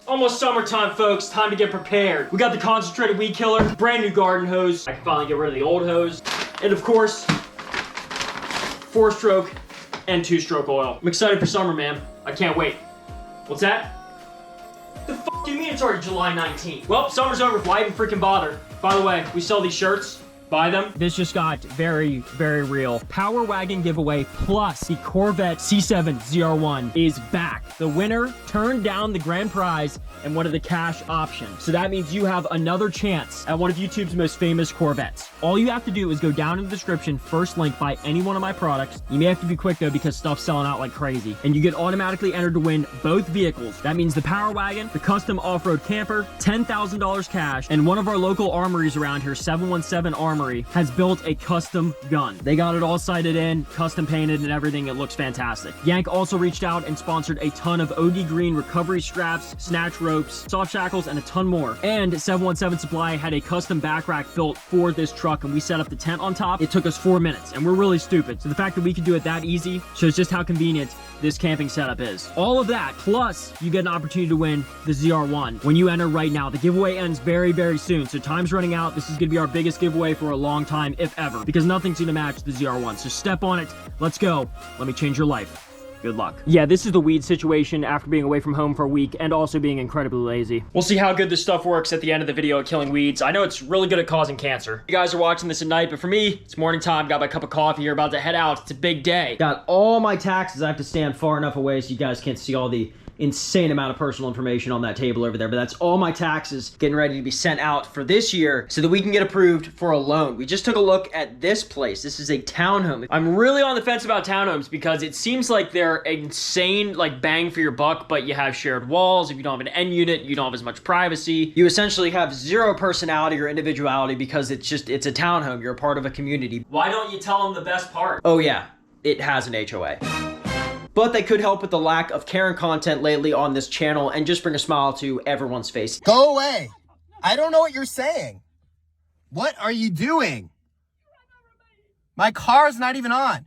Almost summertime, folks. Time to get prepared. We got the concentrated weed killer, brand new garden hose. I can finally get rid of the old hose. And of course, 4-stroke and 2-stroke oil. I'm excited for summer, man. I can't wait. What's that? The f do you mean it's already July 19th? Well, summer's over. Why even freaking bother? By the way, we sell these shirts. Buy them. This just got very, very real. Power Wagon giveaway plus the Corvette C7 ZR1 is back. The winner turned down the grand prize and one of the cash options. So that means you have another chance at one of YouTube's most famous Corvettes. All you have to do is go down in the description, first link, buy any one of my products. You may have to be quick though because stuff's selling out like crazy. And you get automatically entered to win both vehicles. That means the Power Wagon, the custom off-road camper, $10,000 cash, and one of our local armories around here, 717 Armory, has built a custom gun. They got it all sighted in, custom painted and everything. It looks fantastic. Yank also reached out and sponsored a ton of OD Green recovery straps, snatch ropes, soft shackles, and a ton more. And 717 Supply had a custom back rack built for this truck, and we set up the tent on top. It took us 4 minutes, and we're really stupid. So the fact that we could do it that easy shows just how convenient this camping setup is. All of that, plus you get an opportunity to win the ZR1 when you enter right now. The giveaway ends very, very soon, so time's running out. This is gonna be our biggest giveaway for a long time, if ever, because nothing's gonna match the ZR1. So step on it. Let's go. Let me change your life. Good luck. Yeah, this is the weed situation after being away from home for a week and also being incredibly lazy. We'll see how good this stuff works at the end of the video at killing weeds. I know it's really good at causing cancer. You guys are watching this at night, but for me, it's morning time. Got my cup of coffee here, about to head out. It's a big day. Got all my taxes. I have to stand far enough away so you guys can't see all the insane amount of personal information on that table over there, but that's all my taxes getting ready to be sent out for this year so that we can get approved for a loan. We just took a look at this place. This is a townhome. I'm really on the fence about townhomes because it seems like they're insane, like bang for your buck, but you have shared walls. If you don't have an end unit, you don't have as much privacy. You essentially have zero personality or individuality because it's a townhome. You're a part of a community. Why don't you tell them the best part? Oh yeah, it has an HOA. But they could help with the lack of Karen content lately on this channel and just bring a smile to everyone's face. Go away. I don't know what you're saying. What are you doing? My car's not even on.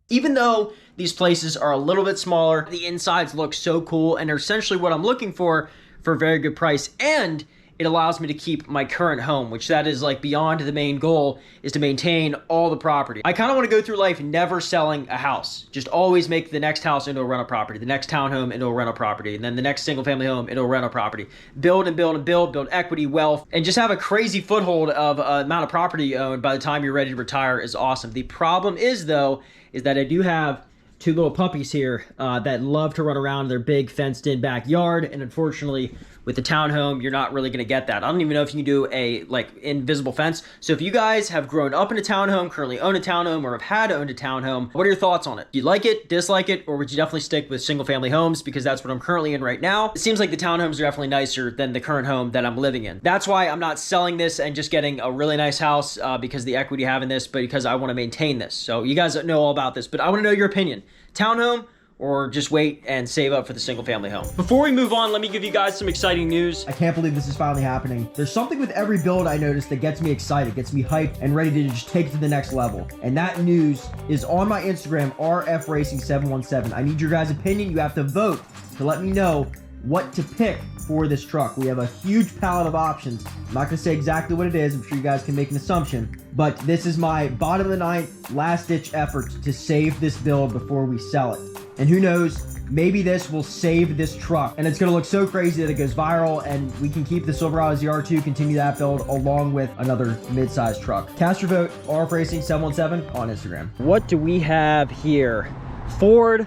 Even though these places are a little bit smaller, the insides look so cool and are essentially what I'm looking for a very good price. And it allows me to keep my current home, which that is like beyond the main goal, is to maintain all the property. I kind of want to go through life never selling a house. Just always make the next house into a rental property, the next townhome into a rental property, and then the next single family home into a rental property. Build and build and build equity, wealth, and just have a crazy foothold of amount of property you own by the time you're ready to retire is awesome. The problem is though, is that I do have two little puppies here that love to run around their big fenced-in backyard, and unfortunately, with the townhome, you're not really going to get that. I don't even know if you can do a invisible fence. So if you guys have grown up in a townhome, currently own a townhome, or have had owned a townhome, what are your thoughts on it? Do you like it, dislike it, or would you definitely stick with single-family homes because that's what I'm currently in right now? It seems like the townhomes are definitely nicer than the current home that I'm living in. That's why I'm not selling this and just getting a really nice house because the equity having this, but because I want to maintain this. So you guys know all about this, but I want to know your opinion. Townhome, or just wait and save up for the single family home. Before we move on, let me give you guys some exciting news. I can't believe this is finally happening. There's something with every build I notice that gets me excited, gets me hyped, and ready to just take it to the next level. And that news is on my Instagram, RFRacing717. I need your guys' opinion. You have to vote to let me know what to pick for this truck. We have a huge palette of options. I'm not gonna say exactly what it is. I'm sure you guys can make an assumption, but this is my bottom of the ninth, last ditch effort to save this build before we sell it. And who knows, maybe this will save this truck and it's gonna look so crazy that it goes viral and we can keep the Silverado ZR2, continue that build along with another mid-size truck. Cast your vote, RFRacing717 on Instagram. What do we have here? Ford,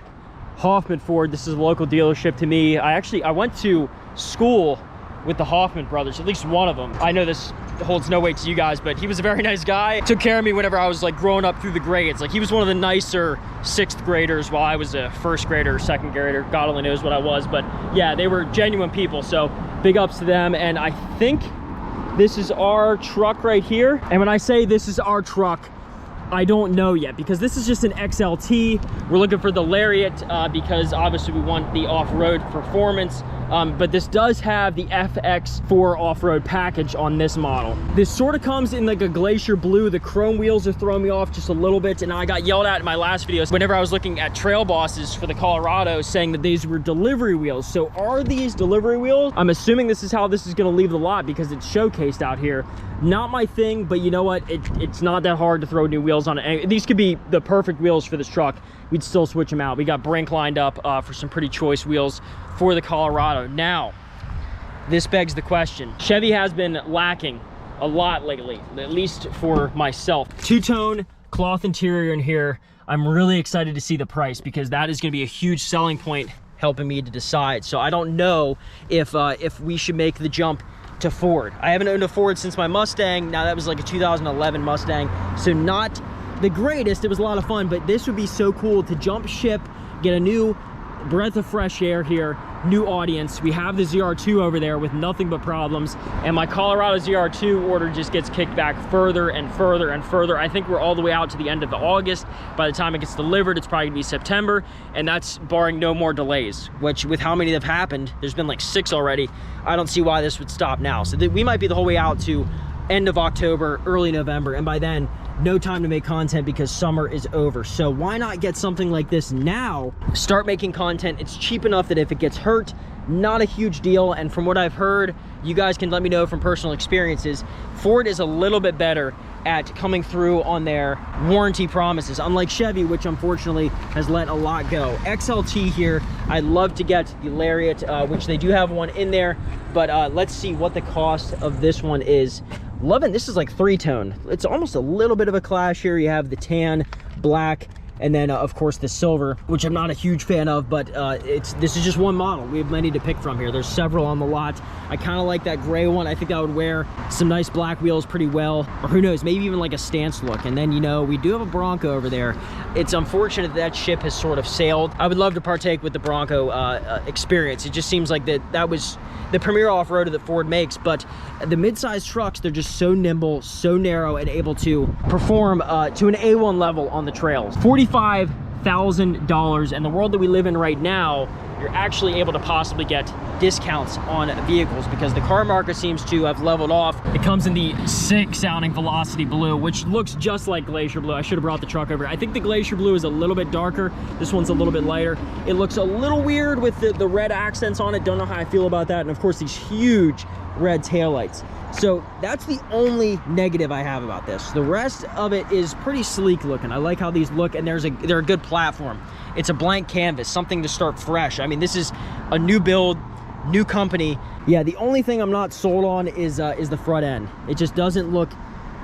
Hoffman Ford. This is a local dealership to me. I went to school with the Hoffman brothers, at least one of them. I know this holds no weight to you guys, but he was a very nice guy. Took care of me whenever I was like growing up through the grades. Like he was one of the nicer 6th graders while I was a 1st grader, 2nd grader. God only knows what I was, but yeah, they were genuine people. So big ups to them. And I think this is our truck right here. And when I say this is our truck, I don't know yet because this is just an XLT. We're looking for the Lariat because obviously we want the off-road performance. but this does have the FX4 off-road package on this model. This sort of comes in like a glacier blue. The chrome wheels are throwing me off just a little bit, and I got yelled at in my last videos whenever I was looking at trail bosses for the Colorado, saying that these were delivery wheels. So are these delivery wheels? I'm assuming this is how this is going to leave the lot because it's showcased out here. Not my thing, but you know what? It's not that hard to throw new wheels on it. These could be the perfect wheels for this truck. We'd still switch them out. We got Brink lined up for some pretty choice wheels for the Colorado. Now, this begs the question. Chevy has been lacking a lot lately, at least for myself. Two-tone cloth interior in here. I'm really excited to see the price because that is going to be a huge selling point helping me to decide. So I don't know if we should make the jump to Ford. I haven't owned a Ford since my Mustang. Now that was like a 2011 Mustang, so not the greatest. It was a lot of fun, but this would be so cool to jump ship, get a new breath of fresh air here, new audience. We have the ZR2 over there with nothing but problems, and my Colorado ZR2 order just gets kicked back further and further and further. I think we're all the way out to the end of August. By the time it gets delivered, it's probably gonna be September, and that's barring no more delays, which with how many have happened, there's been like 6 already. I don't see why this would stop now. So we might be the whole way out to end of October, early November, and by then, no time to make content because summer is over. So why not get something like this now, start making content. It's cheap enough that if it gets hurt, not a huge deal. And from what I've heard, you guys can let me know from personal experiences, Ford is a little bit better at coming through on their warranty promises, unlike Chevy, which unfortunately has let a lot go. XLT here, I'd love to get the Lariat, which they do have one in there, but let's see what the cost of this one is. Loving, this is like 3-tone. It's almost a little bit of a clash here. You have the tan, black, and then of course the silver, which I'm not a huge fan of, but this is just one model. We have many to pick from here. There's several on the lot. I kind of like that gray one. I think I would wear some nice black wheels pretty well, or who knows, maybe even like a stance look. And then, you know, we do have a Bronco over there. It's unfortunate that ship has sort of sailed. I would love to partake with the Bronco experience. It just seems like that was the premier off-roader that Ford makes, but the mid-sized trucks, they're just so nimble, so narrow, and able to perform to an A1 level on the trails. $45,000, and the world that we live in right now, you're actually able to possibly get discounts on vehicles because the car market seems to have leveled off. It comes in the sick sounding Velocity Blue, which looks just like Glacier Blue. I should have brought the truck over. I think the Glacier Blue is a little bit darker. This one's a little bit lighter. It looks a little weird with the red accents on it. Don't know how I feel about that. And of course, these huge red taillights. So that's the only negative I have about this. The rest of it is pretty sleek looking. I like how these look, and they're a good platform. It's a blank canvas, something to start fresh. I mean, this is a new build, new company. Yeah, the only thing I'm not sold on is the front end. It just doesn't look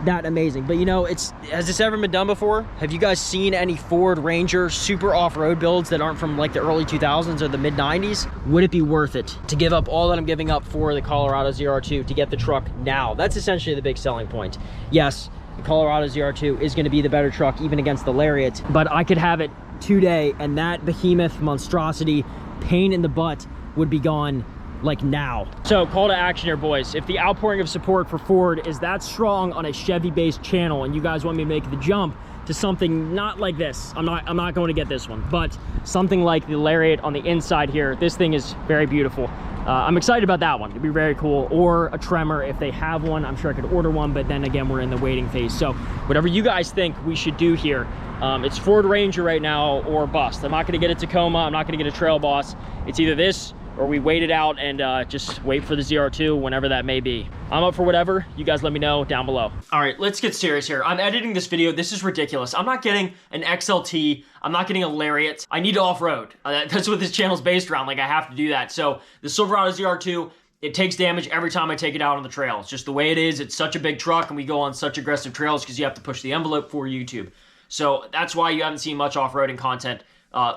that amazing. But you know, has this ever been done before? Have you guys seen any Ford Ranger super off-road builds that aren't from like the early 2000s or the mid 90s? Would it be worth it to give up all that I'm giving up for the Colorado ZR2 to get the truck now? That's essentially the big selling point. Yes, the Colorado ZR2 is going to be the better truck even against the Lariat, but I could have it today and that behemoth monstrosity pain in the butt would be gone like now. So call to action here, boys. If the outpouring of support for Ford is that strong on a Chevy based channel and you guys want me to make the jump to something not like this, I'm not going to get this one, but something like the Lariat on the inside here. This thing is very beautiful. I'm excited about that one. It'd be very cool. Or a Tremor if they have one. I'm sure I could order one, but then again, we're in the waiting phase. So whatever you guys think we should do here, it's Ford Ranger right now or bust. I'm not going to get a Tacoma. I'm not going to get a Trail Boss. It's either this or we wait it out and just wait for the ZR2 whenever that may be. I'm up for whatever. You guys let me know down below. All right, let's get serious here. I'm editing this video. This is ridiculous. I'm not getting an XLT. I'm not getting a Lariat. I need to off-road. That's what this channel's based around. Like, I have to do that. So the Silverado ZR2, it takes damage every time I take it out on the trail. It's just the way it is. It's such a big truck and we go on such aggressive trails because you have to push the envelope for YouTube. So that's why you haven't seen much off-roading content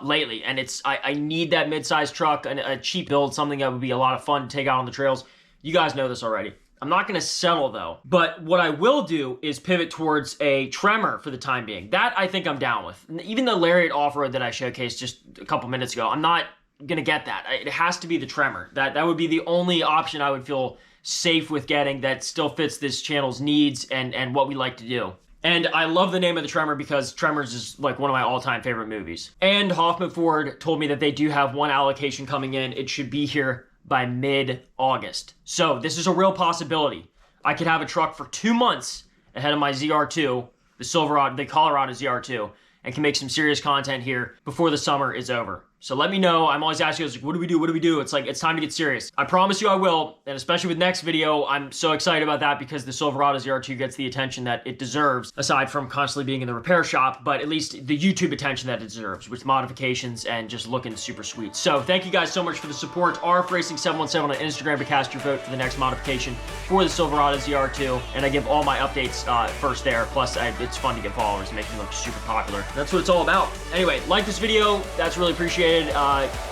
lately. And I need that mid-sized truck, and a cheap build, something that would be a lot of fun to take out on the trails. You guys know this already. I'm not going to settle though, but what I will do is pivot towards a Tremor for the time being. That I think I'm down with. Even the Lariat off-road that I showcased just a couple minutes ago, I'm not going to get that. It has to be the Tremor. That would be the only option I would feel safe with getting that still fits this channel's needs and what we like to do. And I love the name of the Tremor because Tremors is like one of my all-time favorite movies. And Hoffman Ford told me that they do have one allocation coming in. It should be here by mid-August. So this is a real possibility. I could have a truck for 2 months ahead of my ZR2, the Colorado ZR2, and can make some serious content here before the summer is over. So let me know. I'm always asking you, like, what do we do? What do we do? It's like, it's time to get serious. I promise you I will. And especially with next video, I'm so excited about that because the Silverado ZR2 gets the attention that it deserves, aside from constantly being in the repair shop, but at least the YouTube attention that it deserves with modifications and just looking super sweet. So thank you guys so much for the support. RFRacing717 on Instagram to cast your vote for the next modification for the Silverado ZR2. And I give all my updates first there. Plus, it's fun to get followers and make me look super popular. That's what it's all about. Anyway, like this video. That's really appreciated.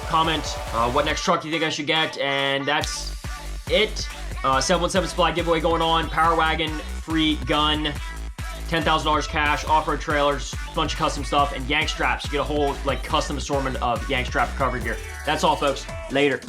Comment what next truck you think I should get, and that's it. 717 supply giveaway going on. Power Wagon, free gun, $10,000 cash, off-road trailers, bunch of custom stuff, and YANK straps. You get a whole like custom assortment of YANK strap recovery gear. That's all, folks. Later.